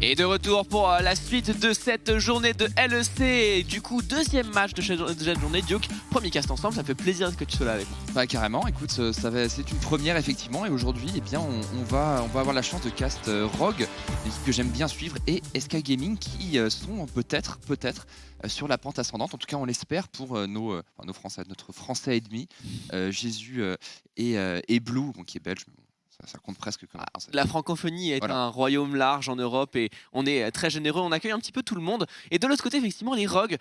Et de retour pour la suite de cette journée de LEC. Du coup, deuxième match de cette journée. Duke, premier cast ensemble, ça me fait plaisir que tu sois là avec moi. Bah carrément, écoute, c'est une première effectivement. Et aujourd'hui, eh bien, on va avoir la chance de cast Rogue, une équipe que j'aime bien suivre, et SK Gaming qui sont peut-être sur la pente ascendante. En tout cas, on l'espère pour nos Français, notre Français ennemi, Jésus et Blue, bon, qui est belge. Ça compte presque comme français. La francophonie est un royaume large en Europe et on est très généreux, on accueille un petit peu tout le monde. Et de l'autre côté, effectivement, les Rogues,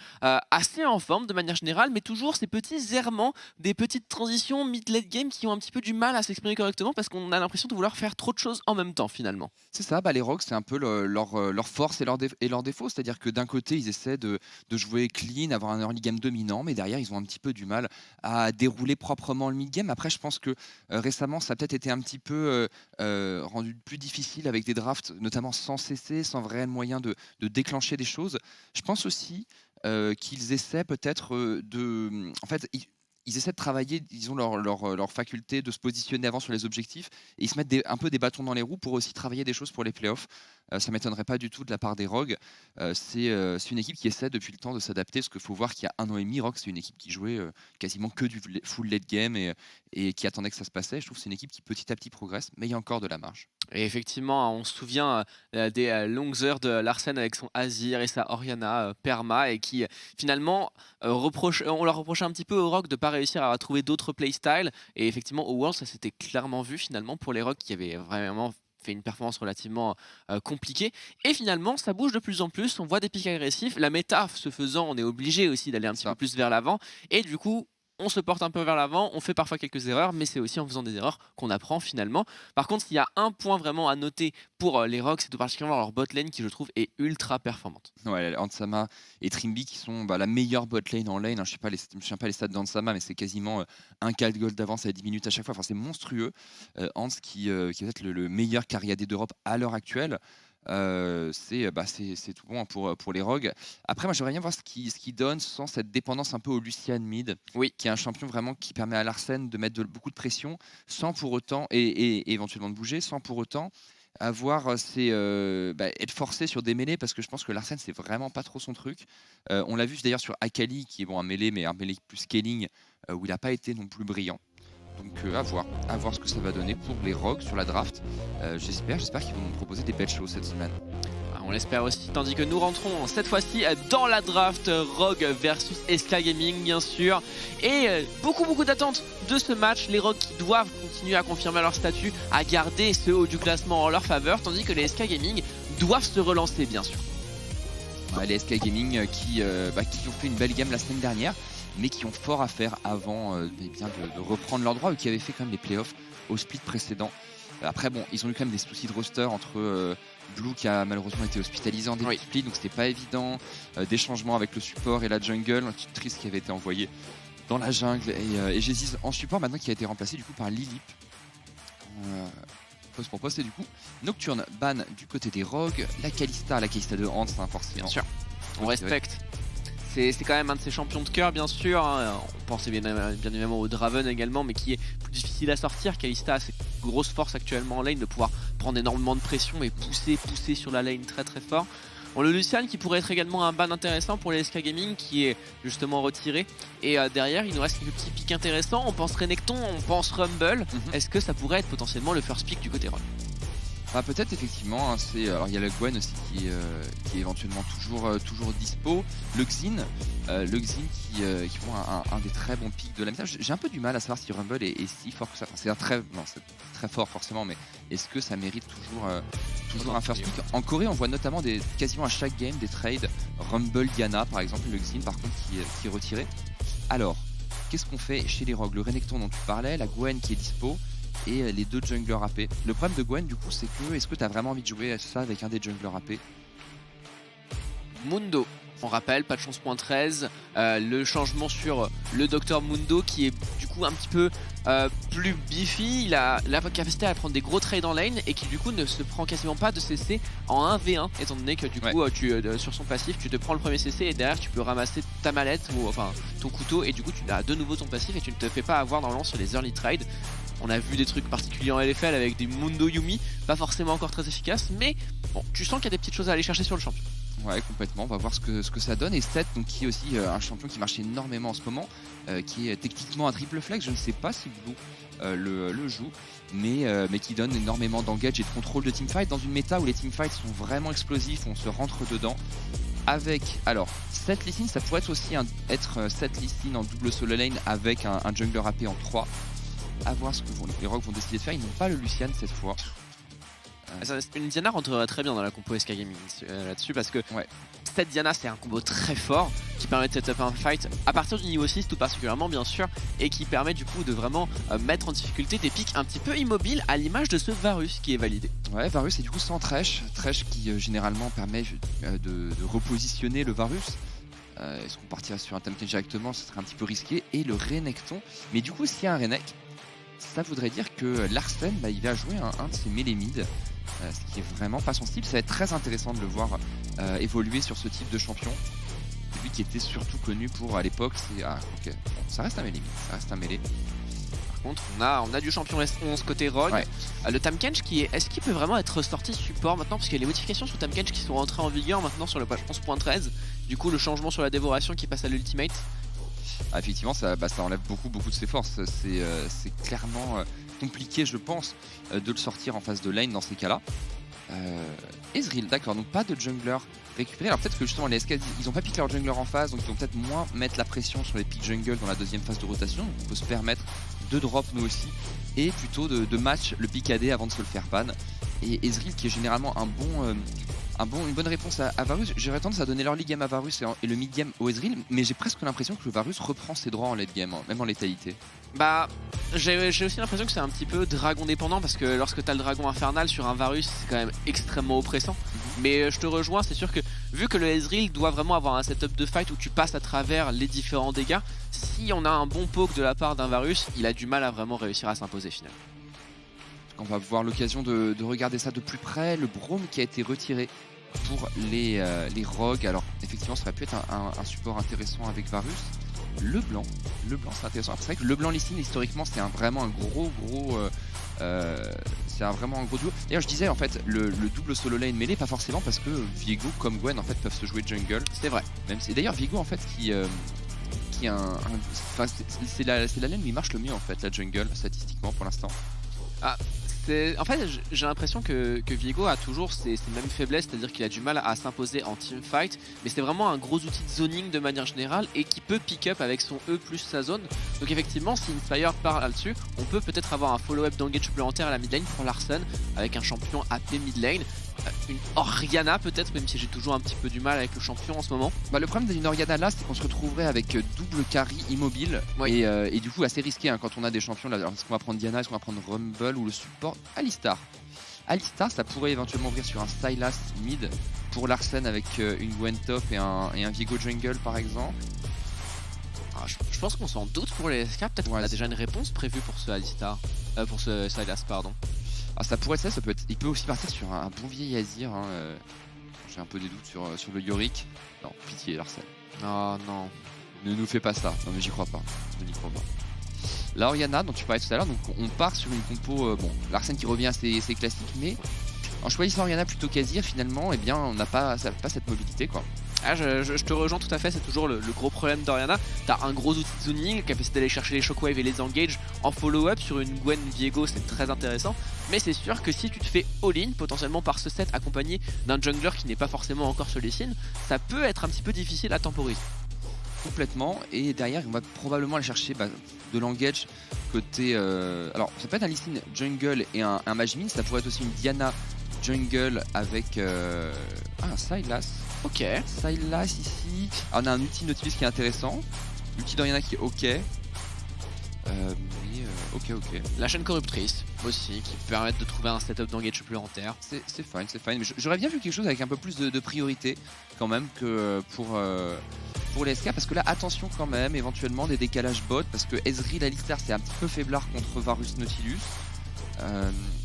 assez en forme de manière générale, mais toujours ces petits errements, des petites transitions mid-late game qui ont un petit peu du mal à s'exprimer correctement parce qu'on a l'impression de vouloir faire trop de choses en même temps finalement. C'est ça, les Rogues, c'est un peu leur force et leur défaut. C'est-à-dire que d'un côté, ils essaient de jouer clean, avoir un early game dominant, mais derrière, ils ont un petit peu du mal à dérouler proprement le mid-game. Après, je pense que récemment, ça a peut-être été un petit peu rendu plus difficile avec des drafts, notamment sans CC, sans réel moyen de déclencher des choses. Je pense aussi qu'ils essaient peut-être En fait, ils essaient de travailler, disons, leur faculté de se positionner avant sur les objectifs, et ils se mettent un peu des bâtons dans les roues pour aussi travailler des choses pour les playoffs. Ça ne m'étonnerait pas du tout de la part des Rogues. C'est une équipe qui essaie depuis le temps de s'adapter, parce qu'il faut voir qu'il y a 1 an et demi, Rogue, c'est une équipe qui jouait quasiment que du full late game et qui attendait que ça se passait. Je trouve que c'est une équipe qui petit à petit progresse, mais il y a encore de la marge. Et effectivement, on se souvient des longues heures de Larsen avec son Azir et sa Orianna Perma, et qui finalement on leur reprochait un petit peu aux Rogues de ne pas réussir à trouver d'autres playstyles. Et effectivement, au World, ça s'était clairement vu finalement pour les Rogues qui avaient vraiment fait une performance relativement compliquée. Et finalement, ça bouge de plus en plus, on voit des pics agressifs. La méta se faisant, on est obligé aussi d'aller un petit peu plus vers l'avant. Et du coup, on se porte un peu vers l'avant, on fait parfois quelques erreurs, mais c'est aussi en faisant des erreurs qu'on apprend finalement. Par contre, s'il y a un point vraiment à noter pour les Rogues, c'est tout particulièrement leur botlane qui, je trouve, est ultra performante. Ouais, Hansama et Trimby qui sont la meilleure botlane en lane. Je ne sais pas les stats d'Hansama, mais c'est quasiment un 4 gold d'avance à 10 minutes à chaque fois. Enfin, c'est monstrueux. Hans qui est peut-être le meilleur carry AD d'Europe à l'heure actuelle. C'est tout bon pour les Rogues. Après, moi j'aimerais bien voir ce qui donne sans cette dépendance un peu au Lucian mid, qui est un champion vraiment qui permet à Larsen de mettre beaucoup de pression sans pour autant, et éventuellement de bouger, sans pour autant avoir être forcé sur des mêlées, parce que je pense que Larsen c'est vraiment pas trop son truc. On l'a vu d'ailleurs sur Akali, qui est un mêlé, mais un mêlé plus scaling, où il n'a pas été non plus brillant. Donc à voir ce que ça va donner pour les Rogues sur la draft. J'espère qu'ils vont nous proposer des belles choses cette semaine. On l'espère aussi, tandis que nous rentrons cette fois-ci dans la draft Rogue versus SK Gaming, bien sûr. Et beaucoup d'attentes de ce match. Les Rogues qui doivent continuer à confirmer leur statut, à garder ce haut du classement en leur faveur, tandis que les SK Gaming doivent se relancer, bien sûr. Les SK Gaming qui ont fait une belle game la semaine dernière, mais qui ont fort à faire avant de reprendre leur droit, eux qui avaient fait quand même les playoffs au split précédent. Après, bon, ils ont eu quand même des soucis de roster entre Blue qui a malheureusement été hospitalisé en début de split, donc c'était pas évident. Des changements avec le support et la jungle, un petit Triss qui avait été envoyé dans la jungle, et Jésus en support maintenant qui a été remplacé du coup par Lilip. Poste pour poste, et du coup Nocturne ban du côté des Rogues, la Kalista de Hans, forcément. Bien sûr, on respecte. C'est quand même un de ses champions de cœur, bien sûr. On pensait bien évidemment au Draven également, mais qui est plus difficile à sortir. Kalista a cette grosse force actuellement en lane de pouvoir prendre énormément de pression et pousser sur la lane très fort. On a le Lucian qui pourrait être également un ban intéressant pour les SK Gaming, qui est justement retiré. Et derrière, il nous reste quelques petits pics intéressants. On pense Renekton, on pense Rumble. Est-ce que ça pourrait être potentiellement le first pick du côté Rogue? Peut-être effectivement, alors il y a le Gwen aussi qui est éventuellement toujours dispo. Le Xin qui font un des très bons pics de la méta. J'ai un peu du mal à savoir si Rumble est si fort que ça. Enfin, c'est très fort forcément, mais est-ce que ça mérite toujours un first pick? En Corée, on voit notamment quasiment à chaque game des trades Rumble Diana par exemple. Le Xin par contre qui est retiré. Alors, qu'est-ce qu'on fait chez les Rogues? Le Renekton dont tu parlais, la Gwen qui est dispo, et les deux junglers AP. Le problème de Gwen du coup, c'est que est-ce que tu as vraiment envie de jouer à ça avec un des junglers AP? Mundo, on rappelle, patch 11.13, le changement sur le Dr Mundo qui est du coup un petit peu plus beefy. Il a la capacité à prendre des gros trades en lane et qui du coup ne se prend quasiment pas de CC en 1v1, étant donné que du coup sur son passif tu te prends le premier CC et derrière tu peux ramasser ta mallette ou enfin ton couteau, et du coup tu as de nouveau ton passif et tu ne te fais pas avoir normalement sur les early trades. On a vu des trucs particuliers en LFL avec des Mundo Yumi, pas forcément encore très efficaces, mais bon, tu sens qu'il y a des petites choses à aller chercher sur le champion. Ouais, complètement. On va voir ce que ça donne. Et Seth, donc, qui est aussi un champion qui marche énormément en ce moment, qui est techniquement un triple flex. Je ne sais pas si Blue le joue, mais qui donne énormément d'engage et de contrôle de teamfight dans une méta où les teamfights sont vraiment explosifs, on se rentre dedans. Avec, alors, Seth Lee Sin, ça pourrait être aussi être Seth Lee Sin en double solo lane avec un jungler AP en 3. À voir ce que les Rocs vont décider de faire. Ils n'ont pas le Lucian cette fois. Une Diana rentrerait très bien dans la compo SK Gaming là-dessus parce que ouais. Cette Diana c'est un combo très fort qui permet de setup un fight à partir du niveau 6 tout particulièrement bien sûr et qui permet du coup de vraiment mettre en difficulté des pics un petit peu immobiles à l'image de ce Varus qui est validé. Ouais, Varus est du coup sans Thresh qui généralement permet de repositionner le Varus. Est-ce qu'on partirait sur un Tahm directement, ce serait un petit peu risqué, et le Renekton. Mais du coup s'il y a un Renek, ça voudrait dire que Larsen il va jouer un de ses melee mid. Ce qui est vraiment pas son style. Ça va être très intéressant de le voir évoluer sur ce type de champion. Lui qui était surtout connu pour à l'époque, c'est ok, bon, ça reste un mêlé, ça reste un mêlé. Par contre, on a du champion S11 côté Rogue. Ouais. Le Tahm Kench est-ce qu'il peut vraiment être sorti support maintenant parce qu'il y a les modifications sur Tahm Kench qui sont rentrées en vigueur maintenant sur le patch 11.13. Du coup, le changement sur la dévoration qui passe à l'ultimate. Effectivement, ça enlève beaucoup de ses forces. C'est clairement compliqué, je pense, de le sortir en phase de lane dans ces cas-là. Ezreal, d'accord, donc pas de jungler récupéré. Alors peut-être que justement les SK, ils ont pas piqué leur jungler en phase, donc ils vont peut-être moins mettre la pression sur les pick jungle dans la deuxième phase de rotation. Donc on peut se permettre de drop nous aussi, et plutôt de match le pick AD avant de se le faire ban. Et Ezreal qui est généralement une bonne réponse à Varus. J'aurais tendance à donner l'early game à Varus et le mid game au Ezreal, mais j'ai presque l'impression que le Varus reprend ses droits en late game, même en létalité. Bah, j'ai aussi l'impression que c'est un petit peu dragon dépendant parce que lorsque tu as le dragon infernal sur un Varus, c'est quand même extrêmement oppressant. Mais je te rejoins, c'est sûr que vu que le Ezreal doit vraiment avoir un setup de fight où tu passes à travers les différents dégâts, si on a un bon poke de la part d'un Varus, il a du mal à vraiment réussir à s'imposer finalement. On va avoir l'occasion de regarder ça de plus près. Le Braum qui a été retiré pour les Rogues. Alors effectivement ça aurait pu être un support intéressant avec Varus. Le blanc c'est intéressant. C'est vrai que le blanc Lee Sin historiquement c'est vraiment un gros c'est vraiment un gros duo. D'ailleurs je disais en fait le double solo lane mêlé, pas forcément parce que Viego comme Gwen en fait peuvent se jouer jungle. C'est vrai. Même c'est d'ailleurs Viego en fait qui c'est la lane où il marche le mieux en fait, la jungle statistiquement pour l'instant. En fait, j'ai l'impression que Viego a toujours ses mêmes faiblesses, c'est-à-dire qu'il a du mal à s'imposer en teamfight, mais c'est vraiment un gros outil de zoning de manière générale et qui peut pick up avec son E plus sa zone. Donc effectivement, si Inspire part là-dessus, on peut peut-être avoir un follow-up d'engage supplémentaire à la mid lane pour Larsen avec un champion AP mid lane. Une Orianna peut-être, même si j'ai toujours un petit peu du mal avec le champion en ce moment. Le problème d'une Orianna là, c'est qu'on se retrouverait avec double carry immobile, oui. Et du coup assez risqué quand on a des champions là. Est-ce qu'on va prendre Diana, est-ce qu'on va prendre Rumble ou le support Alistar? Alistar ça pourrait éventuellement ouvrir sur un Sylas mid pour Larsen avec une Gwen top et un Viego jungle par exemple. Je pense qu'on s'en doute pour les SK, peut-être qu'on a déjà une réponse prévue pour ce Alistar, pour ce Sylas pardon. Ça pourrait être ça, il peut aussi partir sur un bon vieil Azir. J'ai un peu des doutes sur le Yorick. Non, pitié Larsen. Oh non. Ne nous fais pas ça. Non mais j'y crois pas. Je n'y crois pas. La Orianna dont tu parlais tout à l'heure, donc on part sur une compo, Larsen qui revient à ses classiques, mais en choisissant Orianna plutôt qu'Azir finalement, eh bien on n'a pas cette mobilité quoi. Je te rejoins tout à fait, c'est toujours le gros problème d'Orianna. T'as un gros outil de zoning, capacité d'aller chercher les shockwaves et les engage en follow-up sur une Gwen Viego, c'est très intéressant. Mais c'est sûr que si tu te fais all-in, potentiellement par ce set accompagné d'un jungler qui n'est pas forcément encore sur les signes, ça peut être un petit peu difficile à temporiser. Complètement, et derrière on va probablement aller chercher de l'engage côté... Alors ça peut être un Lee Sin jungle et un Magemin, ça pourrait être aussi une Diana jungle avec un Sylas. Ok. Sylas ici. Alors, on a un ulti Nautilus qui est intéressant. L'ulti d'Orianna qui est ok. Ok. La chaîne corruptrice aussi qui permet de trouver un setup d'engage supplémentaire. C'est fine. Mais j'aurais bien vu quelque chose avec un peu plus de priorité quand même que pour les SK. Parce que là, attention quand même, éventuellement des décalages bot. Parce que Ezreal Alistar c'est un petit peu faiblard contre Varus Nautilus.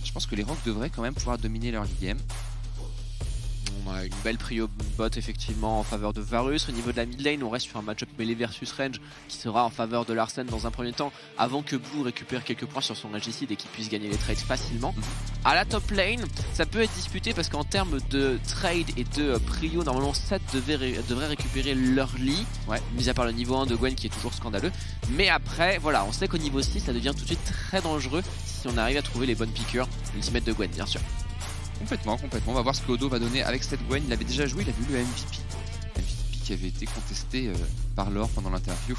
Je pense que les Rocs devraient quand même pouvoir dominer leur league game. Une belle prio bot effectivement en faveur de Varus. Au niveau de la mid lane, on reste sur un match-up melee versus range qui sera en faveur de Larsen dans un premier temps avant que Blue récupère quelques points sur son régicide et qu'il puisse gagner les trades facilement. À la top lane, ça peut être disputé parce qu'en termes de trade et de prio, normalement 7 devraient récupérer leur lit, mis à part le niveau 1 de Gwen qui est toujours scandaleux. Mais après, voilà, on sait qu'au niveau 6, ça devient tout de suite très dangereux si on arrive à trouver les bonnes piqûres, l'ultimate de Gwen bien sûr. Complètement. On va voir ce que Odo va donner avec cette Gwen. Il avait déjà joué, il a vu le MVP. MVP qui avait été contesté par Laure pendant l'interview.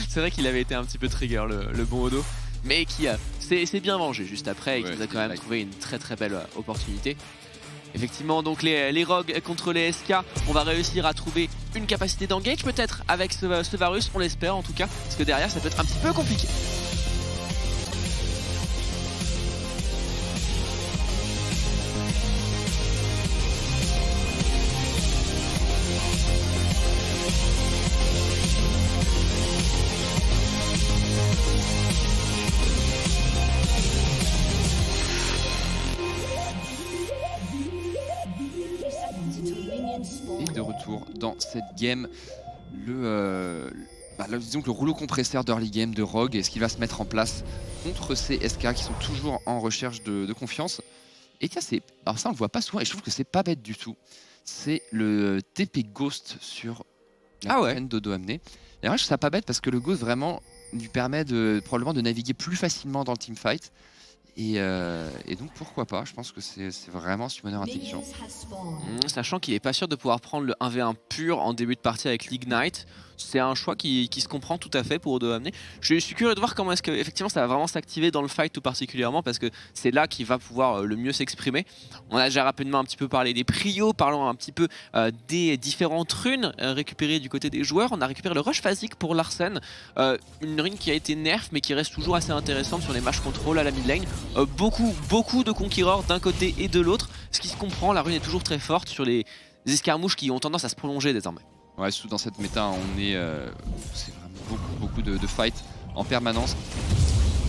C'est vrai qu'il avait été un petit peu trigger le bon Odo, mais qui s'est bien vengé juste après et qui nous a quand même trouvé une très belle opportunité. Effectivement, donc les rogues contre les SK, on va réussir à trouver une capacité d'engage peut-être avec ce Varus, on l'espère en tout cas, parce que derrière ça peut être un petit peu compliqué. Et de retour dans cette game, disons que le rouleau compresseur d'early game de Rogue est ce qui va se mettre en place contre ces SK qui sont toujours en recherche de confiance. Et tiens, alors ça on le voit pas souvent et je trouve que c'est pas bête du tout. C'est le TP Ghost sur la chaîne d'Odo amené. Et moi je trouve ça pas bête parce que le Ghost vraiment lui permet probablement de naviguer plus facilement dans le teamfight. Et donc pourquoi pas, je pense que c'est vraiment summoner intelligent. Sachant qu'il est pas sûr de pouvoir prendre le 1v1 pur en début de partie avec l'Ignite, c'est un choix qui se comprend tout à fait pour Odo amener. Je suis curieux de voir comment est-ce que effectivement ça va vraiment s'activer dans le fight tout particulièrement parce que c'est là qu'il va pouvoir le mieux s'exprimer. On a déjà rapidement un petit peu parlé des prios, parlons un petit peu des différentes runes récupérées du côté des joueurs. On a récupéré le rush phasique pour Larsen, une rune qui a été nerf mais qui reste toujours assez intéressante sur les match control à la mid lane. Beaucoup de conquéreurs d'un côté et de l'autre, ce qui se comprend, la rune est toujours très forte sur les escarmouches qui ont tendance à se prolonger désormais. Ouais, surtout dans cette méta, c'est vraiment beaucoup de fights en permanence.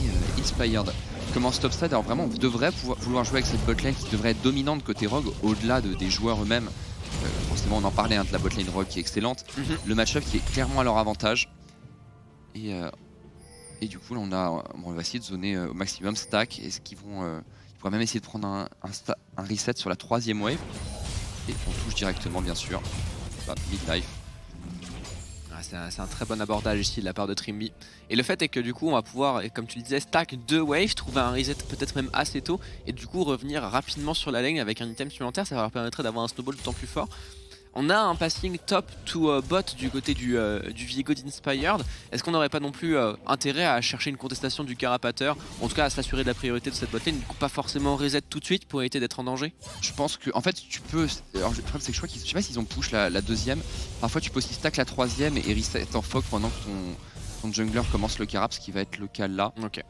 Et Inspired commence topside, alors vraiment on devrait vouloir jouer avec cette botlane qui devrait être dominante côté Rogue, au-delà des joueurs eux-mêmes. Forcément on en parlait de la botlane Rogue qui est excellente, le match-up qui est clairement à leur avantage. Et du coup là, on va essayer de zoner au maximum stack. Est-ce qu'ils pourraient même essayer de prendre un reset sur la 3ème wave. Et on touche directement bien sûr. Mid-life. C'est un très bon abordage ici de la part de Trimby. Et le fait est que du coup on va pouvoir, comme tu le disais, stack 2 waves, trouver un reset peut-être même assez tôt et du coup revenir rapidement sur la lane avec un item supplémentaire. Ça leur permettrait d'avoir un snowball d'autant plus fort. On a un passing top to bot du côté du Viego d'Inspired. Est-ce qu'on n'aurait pas non plus intérêt à chercher une contestation du carapateur, en tout cas à s'assurer de la priorité de cette botlane, du coup pas forcément reset tout de suite pour éviter d'être en danger? Je pense que en fait tu peux. Alors le problème c'est que je sais pas s'ils ont push la 2ème. Parfois tu peux aussi stack la 3ème et reset en fog pendant que ton jungler commence le carap, ce qui va être le cas là. Ok.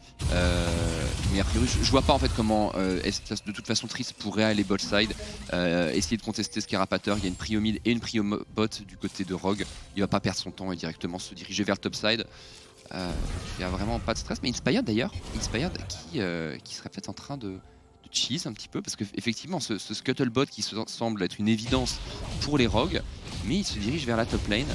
Mais a priori je vois pas en fait comment de toute façon Triss pourrait aller bot side, essayer de contester ce carapateur. Il y a une prio mid et une prio bot du côté de Rogue. Il va pas perdre son temps et directement se diriger vers le top side. Il n'y a vraiment pas de stress. Mais Inspired d'ailleurs, qui serait peut-être en train de cheese un petit peu, parce qu'effectivement ce scuttlebot qui semble être une évidence pour les Rogues, mais il se dirige vers la top lane.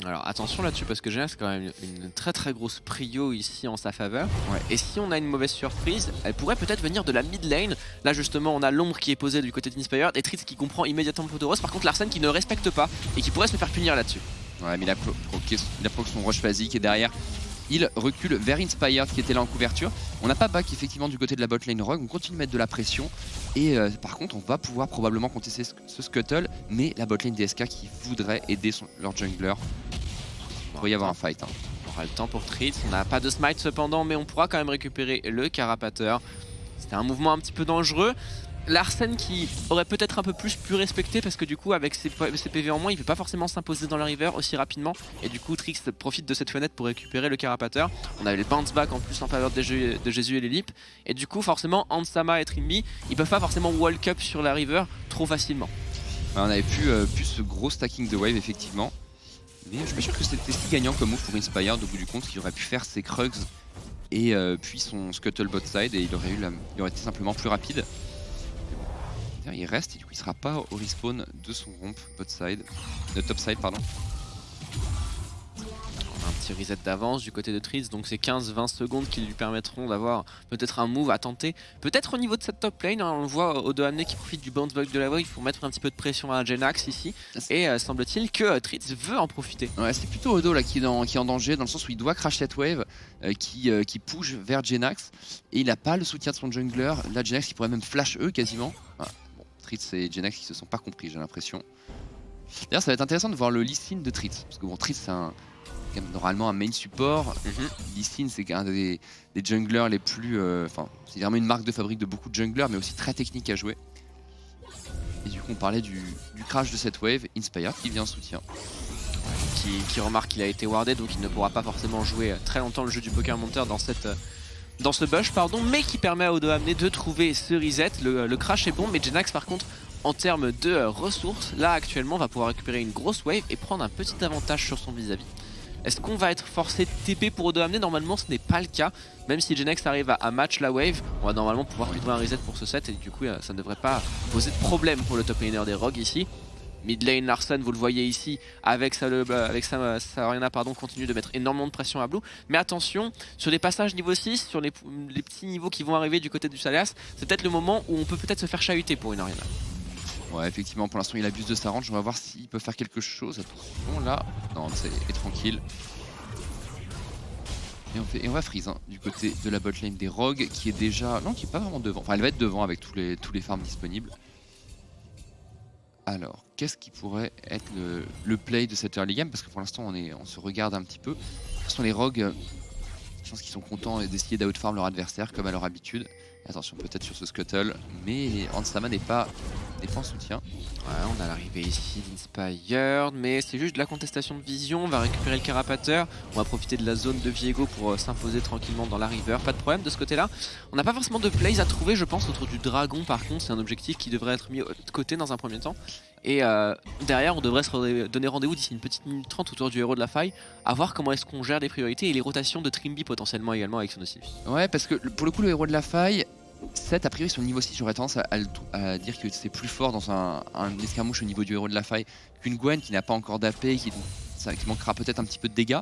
Alors attention là-dessus parce que Géna c'est quand même une très grosse prio ici en sa faveur. Et si on a une mauvaise surprise, elle pourrait peut-être venir de la mid lane. Là justement on a l'ombre qui est posée du côté d'Inspired et Triss qui comprend immédiatement Podoros. Par contre Larsen qui ne respecte pas et qui pourrait se faire punir là-dessus. Ouais, mais il a proc son rush phasique et derrière il recule vers Inspired qui était là en couverture. On n'a pas back effectivement du côté de la bot lane Rogue, on continue de mettre de la pression et par contre on va pouvoir probablement contester ce scuttle, mais la bot lane DSK qui voudrait aider leur jungler. Il pourrait y avoir un fight. On aura le temps pour Triss, on n'a pas de smite cependant mais on pourra quand même récupérer le carapateur. C'était un mouvement un petit peu dangereux. Larsen qui aurait peut-être un peu plus pu respecter parce que du coup avec ses PV en moins il ne peut pas forcément s'imposer dans la river aussi rapidement et du coup Trix profite de cette fenêtre pour récupérer le carapateur. On avait le bounce back en plus en faveur de Jésus et l'Elip et du coup forcément Ansama et Trimby ils peuvent pas forcément walk up sur la river trop facilement. Ouais, on avait pu ce gros stacking de wave effectivement, mais je suis pas sûr que c'était si gagnant comme move pour Inspired au bout du compte. Il aurait pu faire ses Krugs et puis son scuttle bot side et il aurait été simplement plus rapide. Il reste et du coup il sera pas au respawn de son romp bot side, de top side pardon. On a un petit reset d'avance du côté de Tritz, donc c'est 15-20 secondes qui lui permettront d'avoir peut-être un move à tenter. Peut-être au niveau de cette top lane, hein, on le voit Odo Amne qui profite du bounce bug de la Void pour mettre un petit peu de pression à Jenax ici. Et semble-t-il que Tritz veut en profiter. Ouais, c'est plutôt Odo là qui est en danger, dans le sens où il doit crash cette wave qui push vers Jenax. Et il n'a pas le soutien de son jungler. Là Jenax il pourrait même flash eux quasiment. Ah, bon, Tritz et Jenax qui se sont pas compris j'ai l'impression. D'ailleurs ça va être intéressant de voir le Lee Sin de Tritz. Parce que bon Tritz c'est normalement un main support. Lee Sin c'est un des junglers les plus... Enfin c'est vraiment une marque de fabrique de beaucoup de junglers mais aussi très technique à jouer. Et du coup on parlait du crash de cette wave, Inspire qui vient en soutien. Qui remarque qu'il a été wardé, donc il ne pourra pas forcément jouer très longtemps le jeu du Poker Monter dans ce bush, pardon, mais qui permet à Odo Amne de trouver ce reset. Le crash est bon, mais Jenax par contre en termes de ressources, là actuellement va pouvoir récupérer une grosse wave et prendre un petit avantage sur son vis-à-vis. Est-ce qu'on va être forcé de TP pour Odo Amne? Normalement ce n'est pas le cas. Même si Jenax arrive à match la wave, on va normalement pouvoir trouver un reset pour ce set et du coup ça ne devrait pas poser de problème pour le top laner des Rogues ici. Mid lane Larsen, vous le voyez ici, avec sa Orianna pardon, continue de mettre énormément de pression à Blue. Mais attention, sur les passages niveau 6, sur les petits niveaux qui vont arriver du côté du Sylas, c'est peut-être le moment où on peut peut-être se faire chahuter pour une Orianna. Ouais, effectivement, pour l'instant il abuse de sa range, on va voir s'il peut faire quelque chose. Attention là, non, c'est tranquille. Et on va freeze hein, du côté de la bot lane des Rogues qui est déjà... Non, qui est pas vraiment devant, enfin elle va être devant avec tous les farms disponibles. Alors, qu'est-ce qui pourrait être le play de cette early game? Parce que pour l'instant on se regarde un petit peu. De toute façon les Rogues, je pense qu'ils sont contents d'essayer d'outfarm leur adversaire comme à leur habitude. Attention peut-être sur ce scuttle, mais Ansama n'est pas en soutien. Ouais, on a l'arrivée ici d'Inspired, mais c'est juste de la contestation de vision. On va récupérer le Carapateur, on va profiter de la zone de Viego pour s'imposer tranquillement dans la river. Pas de problème de ce côté-là. On n'a pas forcément de plays à trouver, je pense, autour du dragon. Par contre, c'est un objectif qui devrait être mis de côté dans un premier temps. Et derrière, on devrait se donner rendez-vous d'ici une petite minute 30 autour du héros de la faille, à voir comment est-ce qu'on gère les priorités et les rotations de Trimby potentiellement également avec son Nautilus. Ouais, parce que pour le coup, le héros de la faille, 7 a priori sur le niveau 6, j'aurais tendance à dire que c'est plus fort dans un escarmouche au niveau du héros de la faille qu'une Gwen qui n'a pas encore d'AP, qui manquera peut-être un petit peu de dégâts.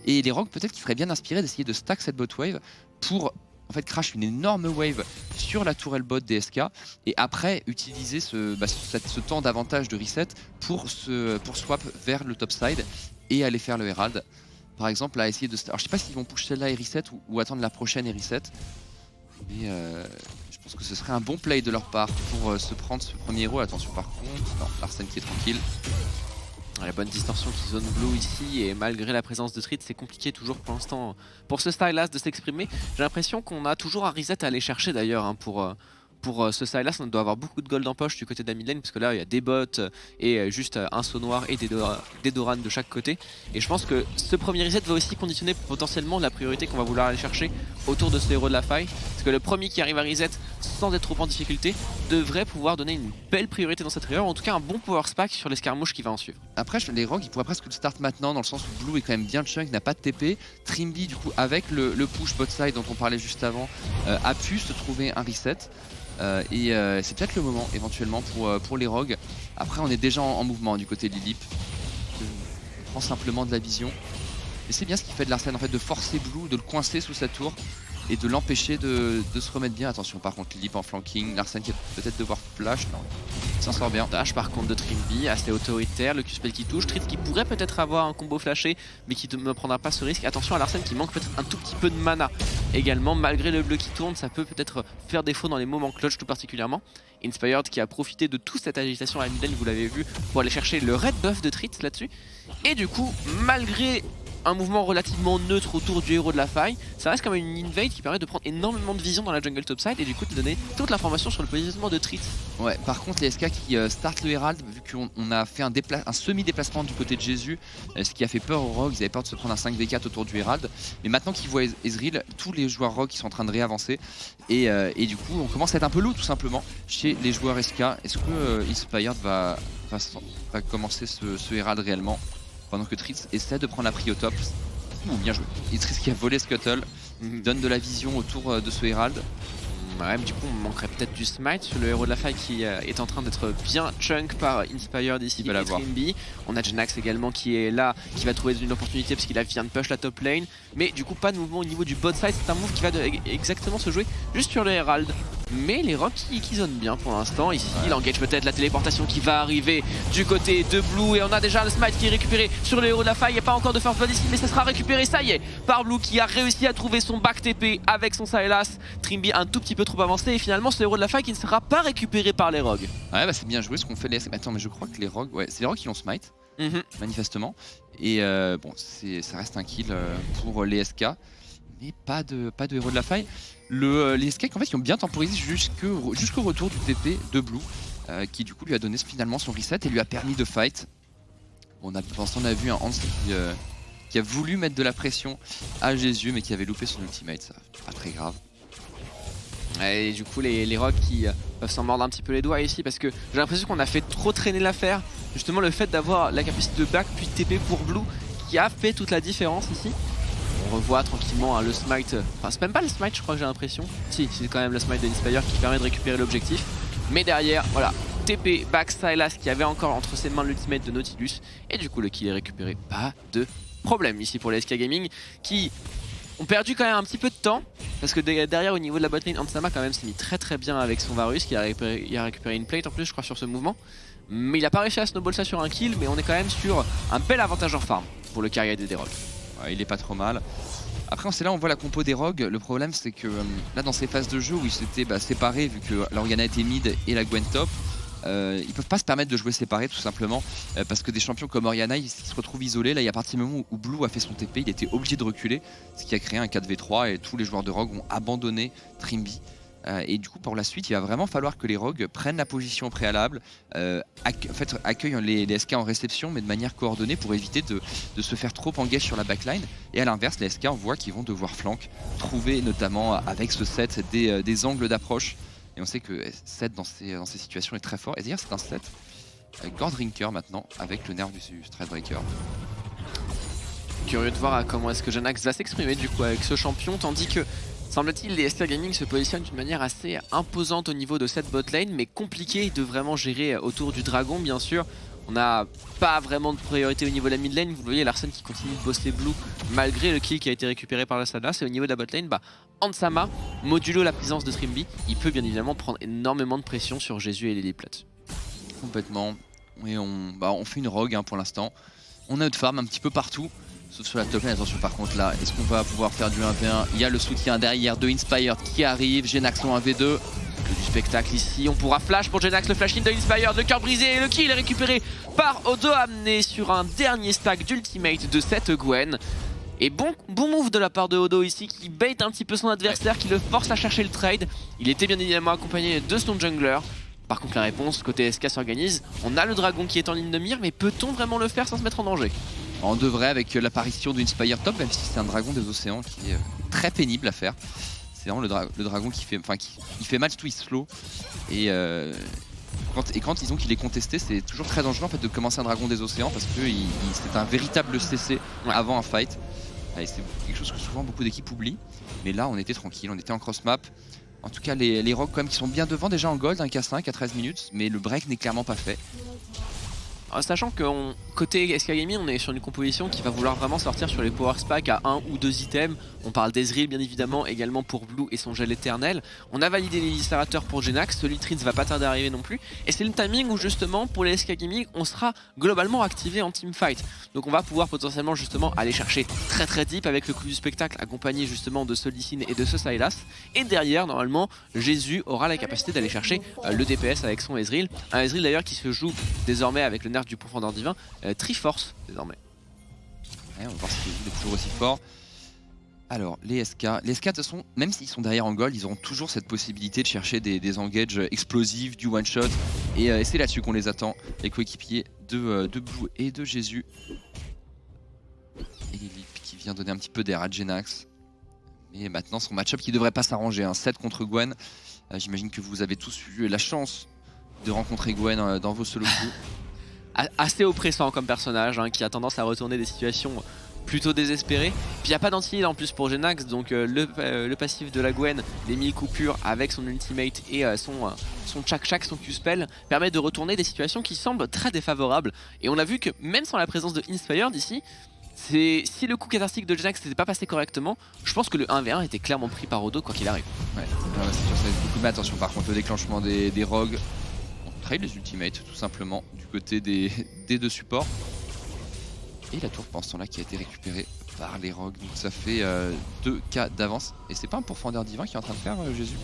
Et les Rogues peut-être qu'il ferait bien inspiré d'essayer de stack cette bot wave pour en fait crash une énorme wave sur la tourelle bot DSK et après utiliser ce temps d'avantage de reset pour swap vers le top side et aller faire le Herald. Par exemple, à essayer de... Alors je sais pas s'ils vont push celle-là et reset ou attendre la prochaine et reset. Mais je pense que ce serait un bon play de leur part pour se prendre ce premier héros. Attention par contre, non, Larsen qui est tranquille. La bonne distorsion qui zone blue ici et malgré la présence de Street, c'est compliqué toujours pour l'instant pour ce Sylas de s'exprimer. J'ai l'impression qu'on a toujours un reset à aller chercher d'ailleurs hein, pour ce Sylas. On doit avoir beaucoup de gold en poche du côté de la mid lane parce que là il y a des bots et juste un saut noir et des Doran de chaque côté. Et je pense que ce premier reset va aussi conditionner potentiellement la priorité qu'on va vouloir aller chercher autour de ce héros de la faille. Parce que le premier qui arrive à reset sans être trop en difficulté devrait pouvoir donner une belle priorité dans cette river, ou en tout cas un bon power spike sur l'escarmouche qui va en suivre. Après les Rogues ils pourraient presque le start maintenant dans le sens où Blue est quand même bien chunk, n'a pas de TP. Trimby du coup avec le push bot side dont on parlait juste avant a pu se trouver un reset. C'est peut-être le moment éventuellement pour les Rogues. Après on est déjà en mouvement du côté de Lilip. On prend simplement de la vision. Et c'est bien ce qu'il fait de Larsen en fait, de forcer Blue, de le coincer sous sa tour et de l'empêcher de se remettre bien. Attention par contre Lilip en flanking, Larsen qui va peut-être devoir flash, non, il s'en sort bien. Dash par contre de Trimby, assez autoritaire, le Q-spell qui touche, Tritz qui pourrait peut-être avoir un combo flashé mais qui ne prendra pas ce risque. Attention à Larsen qui manque peut-être un tout petit peu de mana également, malgré le bleu qui tourne, ça peut peut-être faire défaut dans les moments clutch tout particulièrement. Inspired qui a profité de toute cette agitation à la mid-lane, vous l'avez vu, pour aller chercher le red buff de Tritz là-dessus. Et du coup, malgré un mouvement relativement neutre autour du héros de la faille, ça reste quand même une invade qui permet de prendre énormément de vision dans la jungle topside et du coup de donner toute l'information sur le positionnement de Tritz. Ouais, par contre les SK qui start le Herald, vu qu'on a fait un semi-déplacement du côté de Jésus, ce qui a fait peur aux Rogues, ils avaient peur de se prendre un 5v4 autour du Herald, mais maintenant qu'ils voient Ezreal, tous les joueurs Rogues sont en train de réavancer et du coup on commence à être un peu lourd tout simplement chez les joueurs SK. Est-ce que Inspired va commencer ce Herald réellement pendant que Tritz essaie de prendre la prio top? Bien joué. Et Tritz qui a volé Scuttle, donne de la vision autour de ce Herald. Ouais, mais du coup, on manquerait peut-être du smite sur le héros de la faille qui est en train d'être bien chunk par Inspired ici Il va et l'avoir. Trimby. On a Jenax également qui est là, qui va trouver une opportunité parce qu'il vient de push la top lane. Mais du coup, pas de mouvement au niveau du bot side. C'est un move qui va exactement se jouer juste sur le Herald. Mais les Rocks qui zonent bien pour l'instant. Ici, il engage peut-être la téléportation qui va arriver du côté de Blue. Et on a déjà le smite qui est récupéré sur le héros de la faille. Il n'y a pas encore de first blood ici, mais ça sera récupéré, ça y est, par Blue qui a réussi à trouver son back TP avec son Sylas. Trimby un tout petit peu trop avancé et finalement ce héros de la faille qui ne sera pas récupéré par les Rogues. Ouais, bah c'est bien joué ce qu'on fait les. Attends, mais je crois que les Rogues, ouais, c'est les Rogues qui l'ont smite, manifestement. Et bon, ça reste un kill pour les SK, mais pas de héros de la faille. Les SK en fait, qui ont bien temporisé jusqu'au retour du TP de Blue, qui du coup lui a donné finalement son reset et lui a permis de fight. Bon, pour l'instant, on a vu un Hans qui a voulu mettre de la pression à Jésus, mais qui avait loupé son ultimate, ça pas très grave. Et du coup les Rogues qui peuvent s'en mordre un petit peu les doigts ici parce que j'ai l'impression qu'on a fait trop traîner l'affaire. Justement le fait d'avoir la capacité de back puis de TP pour Blue qui a fait toute la différence ici. On revoit tranquillement le smite, enfin c'est même pas le smite je crois que j'ai l'impression. Si, c'est quand même le smite de Inspire qui permet de récupérer l'objectif. Mais derrière, voilà, TP, back, Sylas qui avait encore entre ses mains l'ultimate de Nautilus. Et du coup le kill est récupéré, pas de problème ici pour les SK Gaming qui ont perdu quand même un petit peu de temps. Parce que derrière au niveau de la botlane, Ansama quand même s'est mis très bien avec son Varus qui a récupéré une plate en plus je crois sur ce mouvement. Mais il a pas réussi à snowball ça sur un kill, mais on est quand même sur un bel avantage en farm pour le carrier des Rogues. Ouais, il est pas trop mal. Après c'est là on voit la compo des Rogues. Le problème c'est que là dans ces phases de jeu où ils s'étaient séparés vu que l'Oriana était mid et la Gwen top, ils peuvent pas se permettre de jouer séparés tout simplement parce que des champions comme Oriana ils se retrouvent isolés. Là il y a partir du moment où Blue a fait son TP, il était obligé de reculer, ce qui a créé un 4v3 et tous les joueurs de Rogue ont abandonné Trimby. Et du coup pour la suite il va vraiment falloir que les Rogues prennent la position préalable, accueillent les SK en réception mais de manière coordonnée pour éviter de se faire trop engage sur la backline. Et à l'inverse les SK on voit qu'ils vont devoir flank, trouver notamment avec ce set des angles d'approche. Et on sait que set dans ces situations est très fort. Et d'ailleurs c'est un set Gordrinker maintenant avec le nerf du Threadbreaker. Curieux de voir comment est-ce que Jenax va s'exprimer du coup avec ce champion, tandis que semble-t-il les SK Gaming se positionnent d'une manière assez imposante au niveau de cette botlane, mais compliqué de vraiment gérer autour du dragon bien sûr. On n'a pas vraiment de priorité au niveau de la mid lane, vous voyez Larsen qui continue de bosser Blue malgré le kill qui a été récupéré par la Sylas. Et au niveau de la botlane, Ansama, modulo la présence de Trimby, il peut bien évidemment prendre énormément de pression sur Jésus et Lily Plat. Complètement, et on fait une rogue pour l'instant. On a notre farm un petit peu partout. Sauf sur la top lane, attention par contre là, est-ce qu'on va pouvoir faire du 1v1? Il y a le soutien derrière de Inspired qui arrive, Jenax en 1v2. Du spectacle ici, on pourra flash pour Jenax, le flash in de Inspired, le cœur brisé et le kill est récupéré par Odo, amené sur un dernier stack d'ultimate de cette Gwen. Et bon move de la part de Odo ici qui bait un petit peu son adversaire, qui le force à chercher le trade. Il était bien évidemment accompagné de son jungler. Par contre la réponse côté SK s'organise, on a le dragon qui est en ligne de mire, mais peut-on vraiment le faire sans se mettre en danger? On devrait avec l'apparition d'Inspire top, même si c'est un dragon des océans qui est très pénible à faire. C'est vraiment le dragon qui fait mal twist slow. Et quand ils ont qu'il est contesté, c'est toujours très dangereux en fait de commencer un dragon des océans parce que c'est un véritable CC avant un fight. Et c'est quelque chose que souvent beaucoup d'équipes oublient. Mais là on était tranquille, on était en cross map. En tout cas les Rogues quand même qui sont bien devant déjà en gold, un K5 à 13 minutes, mais le break n'est clairement pas fait. Sachant que côté SK Gaming, on est sur une composition qui va vouloir vraiment sortir sur les power spike à 1 ou 2 items. On parle d'Ezreal bien évidemment, également pour Blue et son gel éternel. On a validé les illustrateur pour Jenax, celui de Trins va pas tarder à arriver non plus. Et c'est le timing où justement pour les SK Gaming, on sera globalement activé en teamfight. Donc on va pouvoir potentiellement justement aller chercher très deep avec le coup du spectacle accompagné justement de ce Lee Sin et de ce Sylas. Et derrière normalement Jésus aura la capacité d'aller chercher le DPS avec son Ezreal. Un Ezreal d'ailleurs qui se joue désormais avec le nerf du profondeur divin, Triforce désormais. Ouais, on va voir si il est toujours aussi fort. Alors les SK de toute façon, même s'ils sont derrière en gold, ils auront toujours cette possibilité de chercher des engages explosifs, du one shot. Et c'est là-dessus qu'on les attend, les coéquipiers de Blue et de Jésus. Et Lilip qui vient donner un petit peu d'air à Jenax. Mais maintenant son match-up qui devrait pas s'arranger, 7 contre Gwen. J'imagine que vous avez tous eu la chance de rencontrer Gwen dans vos solo queues. Assez oppressant comme personnage, qui a tendance à retourner des situations plutôt désespéré. Puis il n'y a pas d'anti-heal en plus pour Genax, donc le passif de la Gwen, les 1000 coupures avec son ultimate et son Chak-Chak, son Q-spell, permet de retourner des situations qui semblent très défavorables. Et on a vu que même sans la présence de Inspired ici, si le coup cathartique de Genax n'était pas passé correctement, je pense que le 1v1 était clairement pris par Odo quoi qu'il arrive. Ouais, c'est sûr, ça va être beaucoup, mais attention par contre, le déclenchement des rogues, on trade les ultimates tout simplement du côté des deux supports. Et la tour pendant ce temps-là qui a été récupérée par les rogues, donc ça fait 2K d'avance. Et c'est pas un pourfendeur divin qui est en train de faire Jésus?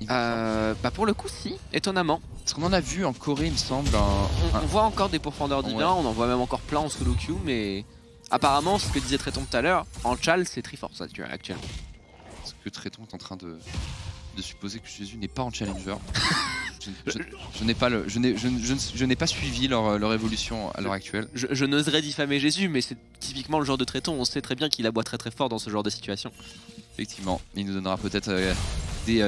Bah pour le coup si, étonnamment. Parce qu'on en a vu en Corée il me semble. On voit encore des pourfendeurs divins, on en voit même encore plein en solo queue, mais apparemment ce que disait Tréton tout à l'heure, en Chal c'est Triforce actuellement. Parce que Tréton est en train de supposer que Jésus n'est pas en challenger. Je n'ai pas suivi leur évolution à l'heure actuelle. Je n'oserais diffamer Jésus, mais c'est typiquement le genre de Tréton, on sait très bien qu'il aboie très très fort dans ce genre de situation. Effectivement, il nous donnera peut-être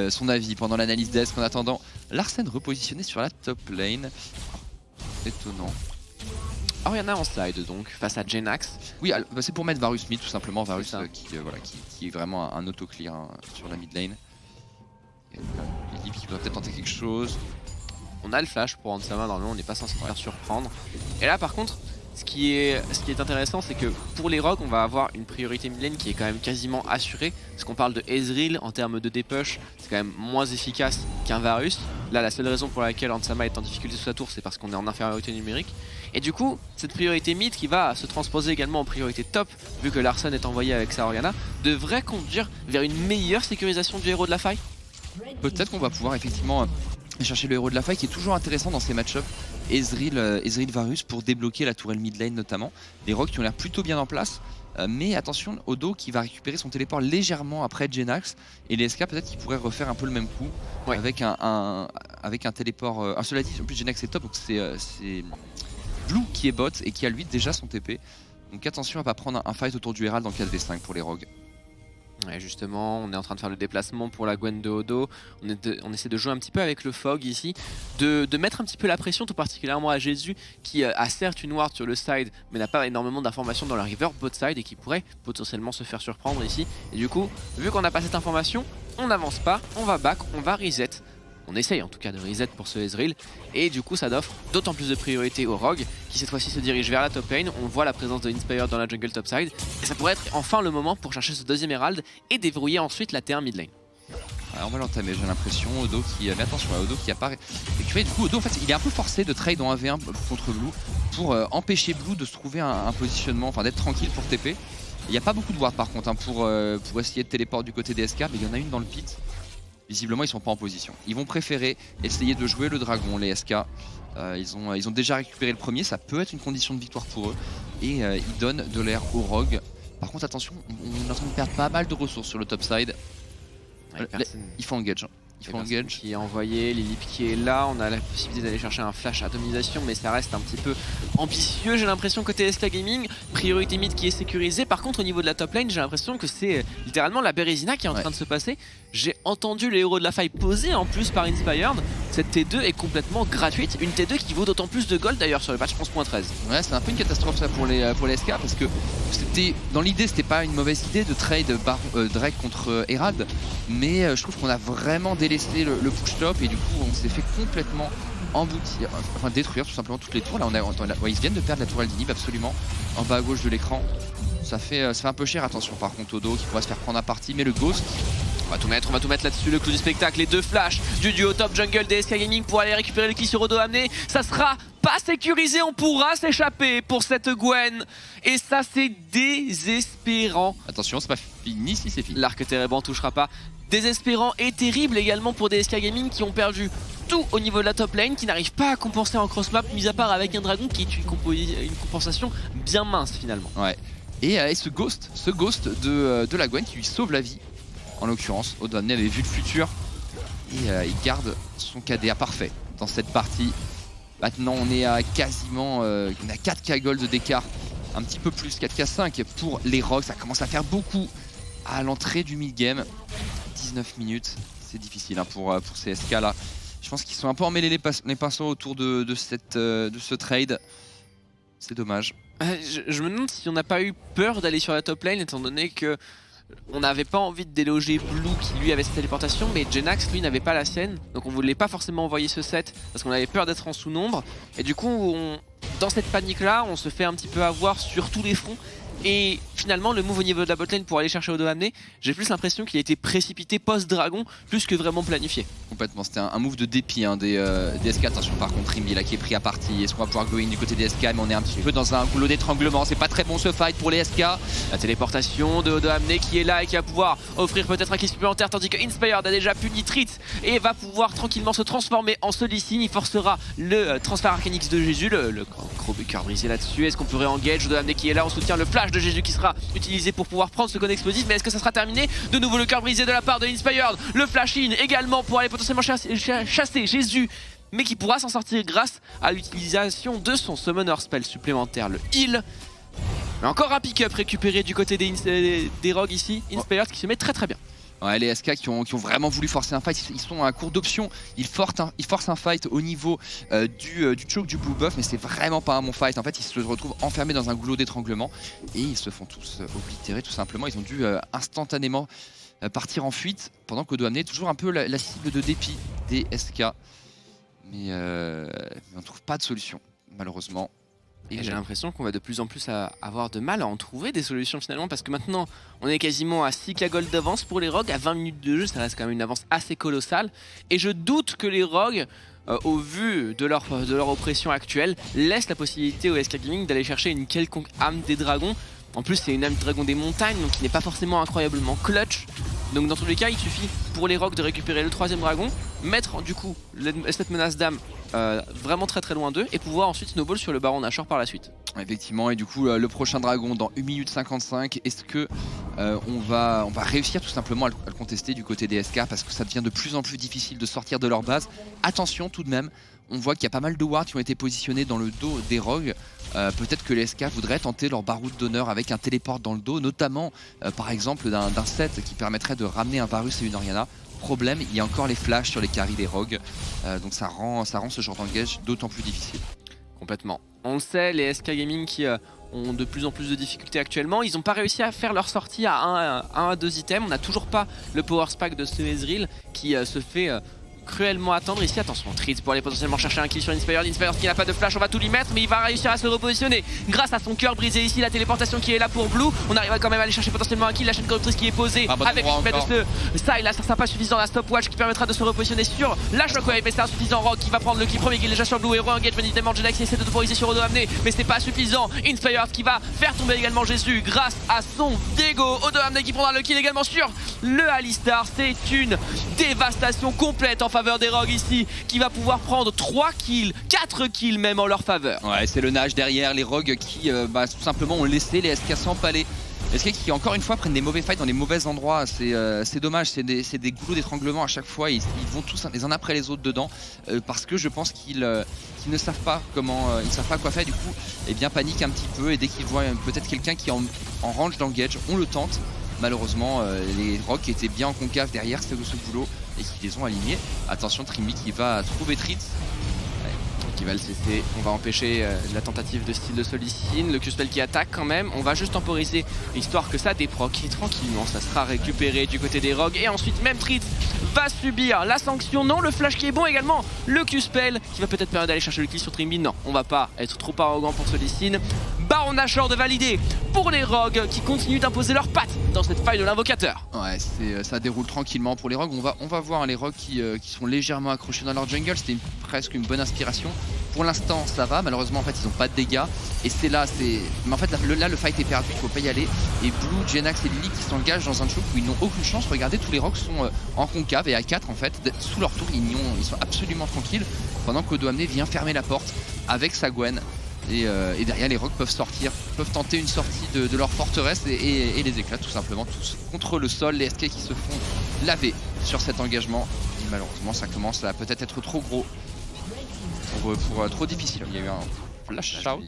son avis pendant l'analyse desk. En attendant, Larsen repositionné sur la top lane. Étonnant. Orianna en slide donc, face à Genax. Oui, bah c'est pour mettre Varus mid tout simplement. Varus qui est vraiment un auto-clear sur la mid lane. Lily qui doit peut-être tenter quelque chose. On a le flash pour Hansama, normalement on n'est pas censé se faire surprendre. Et là par contre, ce qui est intéressant, c'est que pour les rogues, on va avoir une priorité mid lane qui est quand même quasiment assurée. Parce qu'on parle de Ezreal en termes de dépush, c'est quand même moins efficace qu'un Varus. Là, la seule raison pour laquelle Hansama est en difficulté sous sa tour, c'est parce qu'on est en infériorité numérique. Et du coup, cette priorité mid qui va se transposer également en priorité top, vu que Larsen est envoyé avec sa Orianna, devrait conduire vers une meilleure sécurisation du héros de la faille. Peut-être qu'on va pouvoir effectivement chercher le héros de la faille qui est toujours intéressant dans ces match-ups. Ezreal Varus pour débloquer la tourelle mid lane notamment. Les rogues qui ont l'air plutôt bien en place. Mais attention, Odo qui va récupérer son téléport légèrement après Genax. Et les SK peut-être qu'il pourrait refaire un peu le même coup. Ouais. Avec un téléport. Cela dit, en plus Genax est top, donc c'est Blue qui est bot et qui a lui déjà son TP. Donc attention à pas prendre un fight autour du Herald en 4v5 pour les rogues. Ouais, justement, on est en train de faire le déplacement pour la Gwen de Odo. On essaie de jouer un petit peu avec le Fog ici, de mettre un petit peu la pression, tout particulièrement à Jésus qui a certes une ward sur le side, mais n'a pas énormément d'informations dans la river bot side et qui pourrait potentiellement se faire surprendre ici. Et du coup, vu qu'on n'a pas cette information, on n'avance pas, on va back, on va reset. On essaye en tout cas de reset pour ce Ezreal. Et du coup ça offre d'autant plus de priorité au Rogue qui cette fois-ci se dirige vers la top lane. On voit la présence de Inspired dans la jungle topside. Et ça pourrait être enfin le moment pour chercher ce deuxième Herald et déverrouiller ensuite la T1 mid lane. Alors on va l'entamer, j'ai l'impression. Odo qui... Mais attention, Odo qui apparaît. Et tu vois, du coup Odo en fait il est un peu forcé de trade en 1v1 contre Blue pour empêcher Blue de se trouver un positionnement, enfin d'être tranquille pour TP. Il n'y a pas beaucoup de ward par contre pour essayer de téléport du côté des SK, mais il y en a une dans le pit. Visiblement ils sont pas en position. Ils vont préférer essayer de jouer le dragon, les SK. Ils ont déjà récupéré le premier, ça peut être une condition de victoire pour eux. Et ils donnent de l'air au rogue. Par contre attention, on est en train de perdre pas mal de ressources sur le top side. Il faut engage. Il faut engage. Qui est envoyé, Lilip qui est là, on a la possibilité d'aller chercher un flash atomisation, mais ça reste un petit peu ambitieux, j'ai l'impression côté SK Gaming. Priorité mid qui est sécurisée, par contre au niveau de la top lane, j'ai l'impression que c'est littéralement la Bérésina qui est en train de se passer. J'ai entendu le héros de la faille posé en plus par Inspired. Cette T2 est complètement gratuite, une T2 qui vaut d'autant plus de gold d'ailleurs sur le patch 11.13. Ouais, c'est un peu une catastrophe ça pour les SK parce que dans l'idée c'était pas une mauvaise idée de trade Drake contre Herald, mais je trouve qu'on a vraiment délaissé le push top et du coup on s'est fait complètement emboutir, enfin détruire tout simplement toutes les tours. Là ils viennent de perdre la tourelle d'inhib absolument en bas à gauche de l'écran. Ça fait un peu cher, attention par contre Odo qui pourrait se faire prendre à partie, mais le Ghost... On va tout mettre là-dessus, le clou du spectacle, les deux flashs du duo top jungle des SK Gaming pour aller récupérer le kill sur Odo amené. Ça sera pas sécurisé, on pourra s'échapper pour cette Gwen. Et ça c'est désespérant. Attention, c'est pas fini si c'est fini. L'arc térébrant touchera pas. Désespérant et terrible également pour des SK Gaming qui ont perdu tout au niveau de la top lane, qui n'arrivent pas à compenser en cross map, mis à part avec un dragon qui est une compensation bien mince finalement. Ouais. Et ce ghost de la Gwen qui lui sauve la vie. En l'occurrence, Odo avait vu le futur et il garde son KDA parfait dans cette partie. Maintenant on est à quasiment on a 4k gold d'écart, un petit peu plus, 4k5 pour les rogues. Ça commence à faire beaucoup à l'entrée du mid-game. 19 minutes, c'est difficile hein, pour ces SK là. Je pense qu'ils sont un peu emmêlés les pinceaux autour de ce trade. C'est dommage. Je me demande si on n'a pas eu peur d'aller sur la top lane étant donné que on n'avait pas envie de déloger Blue qui lui avait sa téléportation, mais Jenax lui n'avait pas la sienne, donc on voulait pas forcément envoyer ce set parce qu'on avait peur d'être en sous-nombre, et du coup dans cette panique là on se fait un petit peu avoir sur tous les fronts. Et finalement le move au niveau de la botlane pour aller chercher Odo amené, j'ai plus l'impression qu'il a été précipité post-dragon plus que vraiment planifié. Complètement, c'était un move de dépit hein, des SK. Attention par contre Rimby là qui est pris à partie. Est-ce qu'on va pouvoir go in du côté des SK? Mais on est un petit peu dans un goulot d'étranglement. C'est pas très bon ce fight pour les SK. La téléportation de Odo amené qui est là et qui va pouvoir offrir peut-être un kill supplémentaire, tandis que Inspired a déjà puni Tritz et va pouvoir tranquillement se transformer en Solicine. Il forcera le transfert Arcanix de Jésus, le gros cœur brisé là-dessus. Est-ce qu'on pourrait engage Odo amené qui est là? On soutient le flash de Jésus qui sera utilisé pour pouvoir prendre ce cône explosif, mais est-ce que ça sera terminé? De nouveau le cœur brisé de la part de Inspired, le flash in également pour aller potentiellement chasser Jésus, mais qui pourra s'en sortir grâce à l'utilisation de son summoner spell supplémentaire, le heal. Mais encore un pick-up récupéré du côté des rogues ici, Inspired qui se met très très bien. Ouais, les SK qui ont vraiment voulu forcer un fight, ils sont à court d'options, ils forcent un fight au niveau du choke du blue buff, mais c'est vraiment pas un bon fight. En fait, ils se retrouvent enfermés dans un goulot d'étranglement et ils se font tous oblitérer tout simplement. Ils ont dû instantanément partir en fuite, pendant qu'Odo amené toujours un peu la cible de dépit des SK. Mais on ne trouve pas de solution, malheureusement. Et j'ai l'impression qu'on va de plus en plus avoir de mal à en trouver des solutions finalement, parce que maintenant on est quasiment à 6k gold d'avance pour les rogues, à 20 minutes de jeu ça reste quand même une avance assez colossale, et je doute que les rogues, au vu de leur oppression actuelle, laissent la possibilité au SK Gaming d'aller chercher une quelconque âme des dragons. En plus c'est une âme des dragons des montagnes, donc qui n'est pas forcément incroyablement clutch. Donc dans tous les cas il suffit pour les rogues de récupérer le 3ème dragon, mettre du coup cette menace d'âme vraiment très très loin d'eux et pouvoir ensuite snowball sur le baron Nashor par la suite. Effectivement, et du coup le prochain dragon dans 1 minute 55, est-ce que on va réussir tout simplement à le contester du côté des SK, parce que ça devient de plus en plus difficile de sortir de leur base. Attention tout de même, on voit qu'il y a pas mal de wards qui ont été positionnés dans le dos des rogues. Peut-être que les SK voudraient tenter leur baroud d'honneur avec un téléport dans le dos, notamment par exemple d'un set qui permettrait de ramener un Varus et une Orianna. Problème, il y a encore les flashs sur les carries des rogues, donc ça rend ce genre d'engage d'autant plus difficile. Complètement. On le sait, les SK Gaming qui ont de plus en plus de difficultés actuellement, ils n'ont pas réussi à faire leur sortie à 1 à 2 items. On n'a toujours pas le power spike de ce Ezreal qui se fait cruellement attendre ici. Attention, Tritz pour aller potentiellement chercher un kill sur Inspired. Inspired qui n'a pas de flash, on va tout lui mettre, mais il va réussir à se repositionner grâce à son cœur brisé ici, la téléportation qui est là pour Blue. On arrive quand même à aller chercher potentiellement un kill, la chaîne corruptrice qui est posée avec une de ça, il a ça pas suffisant, la stopwatch qui permettra de se repositionner sur la shockwave, mais c'est insuffisant. Rogue qui va prendre le kill premier, qui est déjà sur Blue, Hero engage bien évidemment. Jenax essaie de temporiser sur Odo amené, mais c'est pas suffisant. Inspired qui va faire tomber également Jésus grâce à son dégo. Odo amené qui prendra le kill également sur le Alistar. C'est une dévastation complète en faveur des rogues ici, qui va pouvoir prendre 3 kills, 4 kills même en leur faveur. Ouais, c'est le nage derrière, les rogues qui tout simplement ont laissé les SK s'empaler. Les SK qui encore une fois prennent des mauvais fights dans les mauvais endroits, c'est dommage, c'est des goulots d'étranglement à chaque fois, ils vont tous les uns après les autres dedans, parce que je pense qu'ils ne savent pas comment, ils savent pas quoi faire, du coup eh bien paniquent un petit peu, et dès qu'ils voient peut-être quelqu'un qui est en range d'engage, on le tente. Malheureusement les rogues étaient bien en concave derrière ce boulot et qui les ont alignés. Attention, Trimby qui va trouver Tritz, qui va le cesser. On va empêcher la tentative de style de Solicine, le Q-spell qui attaque quand même. On va juste temporiser histoire que ça déproc, et tranquillement ça sera récupéré du côté des rogues. Et ensuite même Tritz va subir la sanction. Non, le flash qui est bon également, le Q-spell qui va peut-être permettre d'aller chercher le kill sur Trimby. Non, on va pas être trop arrogant pour Solicine. Baron Nashor de valider pour les rogues qui continuent d'imposer leurs pattes dans cette faille de l'invocateur. Ouais, ça déroule tranquillement pour les rogues. On va voir les rogues qui sont légèrement accrochés dans leur jungle. C'était presque une bonne inspiration. Pour l'instant ça va, malheureusement en fait ils n'ont pas de dégâts. Et c'est là, mais en fait là le fight est perdu, il faut pas y aller. Et Blue, Jenax et Lily qui s'engagent dans un choke où ils n'ont aucune chance. Regardez, tous les rogues sont en concave et à 4 en fait, sous leur tour ils sont absolument tranquilles. Pendant qu'Odo amené vient fermer la porte avec sa Gwen. Et derrière les rogues peuvent tenter une sortie de leur forteresse et les éclatent tout simplement tous contre le sol. Les SK qui se font laver sur cet engagement, et malheureusement ça commence à peut-être être trop gros pour trop difficile. Il y a eu un flash out.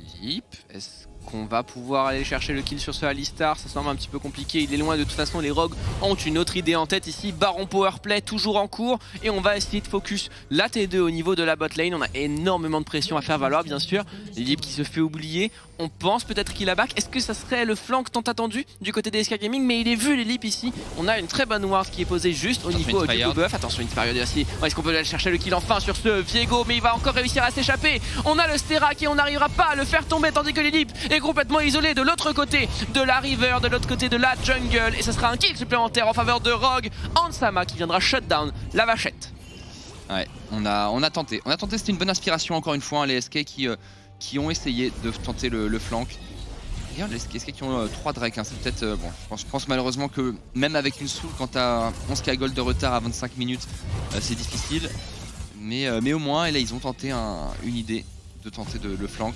Est-ce qu'on va pouvoir aller chercher le kill sur ce Alistar. Ça semble un petit peu compliqué, il est loin. De toute façon, les Rogues ont une autre idée en tête ici. Baron Powerplay toujours en cours et on va essayer de focus la T2 au niveau de la bot lane. On a énormément de pression à faire valoir, bien sûr. Lip qui se fait oublier. On pense peut-être qu'il a back. Est-ce que ça serait le flank tant attendu du côté des SK Gaming? Mais il est vu, les Lip ici. On a une très bonne ward qui est posée juste au niveau du buff. Attention, une période aussi. Est-ce qu'on peut aller chercher le kill enfin sur ce Viego? Mais il va encore réussir à s'échapper. On a le Sterak et on n'arrivera pas à le faire tomber, tandis que Lilip est complètement isolé de l'autre côté de la river, de l'autre côté de la jungle. Et ce sera un kill supplémentaire en faveur de Rogue. Ansama qui viendra shutdown la vachette. Ouais, on a tenté. C'était une bonne inspiration encore une fois, hein, les SK qui ont essayé de tenter le flank. Regarde les SK qui ont 3 Drake, hein, c'est peut-être... bon, je pense malheureusement que même avec une soul, quand t'as 11k gold de retard à 25 minutes, c'est difficile. Mais au moins, là, ils ont tenté une idée de tenter le flank.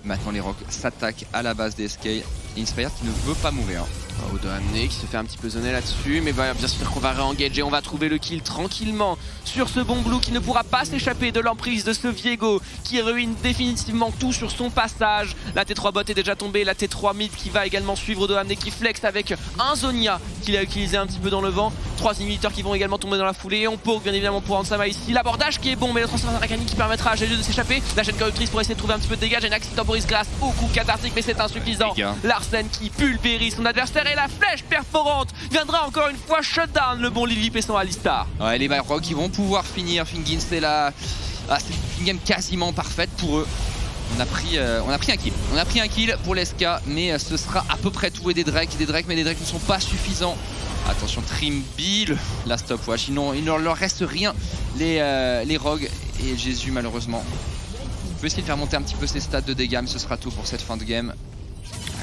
Maintenant, les Rocs s'attaquent à la base des SK. Et Inspired qui ne veut pas mourir. Odo amené qui se fait un petit peu zoner là-dessus, mais bien sûr qu'on va réengager, on va trouver le kill tranquillement sur ce bon Blue qui ne pourra pas s'échapper de l'emprise de ce Viego qui ruine définitivement tout sur son passage. La T3 bot est déjà tombée, la T3 mid qui va également suivre Odo amené qui flex avec un Zonia qu'il a utilisé un petit peu dans le vent. 3 inhibiteurs qui vont également tomber dans la foulée et on poke bien évidemment pour Ansama ici. L'abordage qui est bon, mais le transfert mécanique qui permettra à G2 de s'échapper. La chaîne corruptrice pour essayer de trouver un petit peu de dégâts. Jainax qui temporise glace au coup cathartique, mais c'est insuffisant. Larsen qui pulvérise son adversaire et la flèche perforante viendra encore une fois shutdown le bon Lilip et son Alistar. Ouais, les Rocs qui vont pouvoir finir. Fingin, c'est c'est une game quasiment parfaite pour eux. On a pris un kill. On a pris un kill pour l'SK, mais ce sera à peu près tout. Et des Drakes, mais des Drakes ne sont pas suffisants. Attention, Trimby, la stopwatch. Il ne leur reste rien, les Rogues. Et Jésus, malheureusement, peut essayer de faire monter un petit peu ses stats de dégâts, mais ce sera tout pour cette fin de game.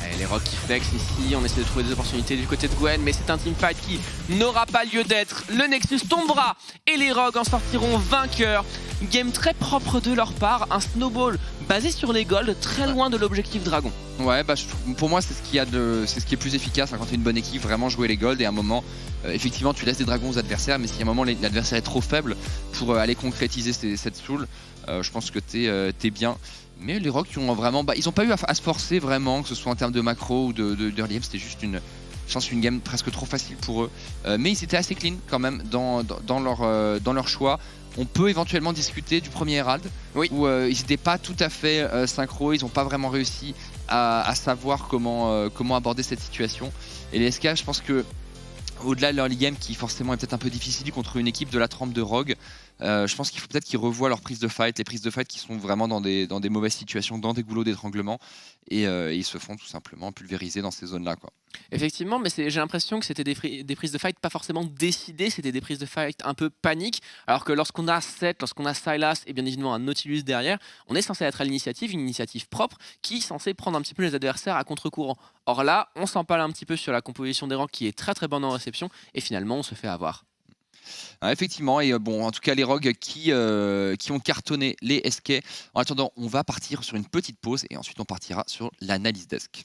Allez, les Rogues qui flex ici, on essaie de trouver des opportunités du côté de Gwen, mais c'est un teamfight qui n'aura pas lieu d'être. Le Nexus tombera et les Rogues en sortiront vainqueurs. Game très propre de leur part, un snowball basé sur les golds, très loin de l'objectif dragon. Ouais, bah, pour moi c'est ce qui est plus efficace, hein, quand tu es une bonne équipe, vraiment jouer les golds et à un moment, effectivement tu laisses des dragons aux adversaires, mais si à un moment l'adversaire est trop faible pour aller concrétiser cette soul, je pense que t'es bien. Mais les Rocs ont vraiment, ils n'ont pas eu à se forcer vraiment, que ce soit en termes de macro ou d'early game, c'était juste une game presque trop facile pour eux. Mais ils étaient assez clean quand même dans leur choix. On peut éventuellement discuter du premier Herald, oui, où ils n'étaient pas tout à fait synchro, ils n'ont pas vraiment réussi à savoir comment aborder cette situation. Et les SK, je pense que au-delà de leur game qui forcément est peut-être un peu difficile contre une équipe de la trempe de Rogue, je pense qu'il faut peut-être qu'ils revoient leurs prises de fight, les prises de fight qui sont vraiment dans des mauvaises situations, dans des goulots d'étranglement, et ils se font tout simplement pulvériser dans ces zones-là, quoi. Effectivement, mais j'ai l'impression que c'était des prises de fight pas forcément décidées, c'était des prises de fight un peu panique, alors que lorsqu'on a Seth, lorsqu'on a Sylas et bien évidemment un Nautilus derrière, on est censé être à l'initiative, une initiative propre qui est censée prendre un petit peu les adversaires à contre-courant. Or là, on s'empale un petit peu sur la composition des rangs qui est très très bonne en réception et finalement on se fait avoir. Ah, effectivement, et bon, en tout cas les Rogues qui ont cartonné les SK. En attendant, on va partir sur une petite pause et ensuite on partira sur l'analyse desk.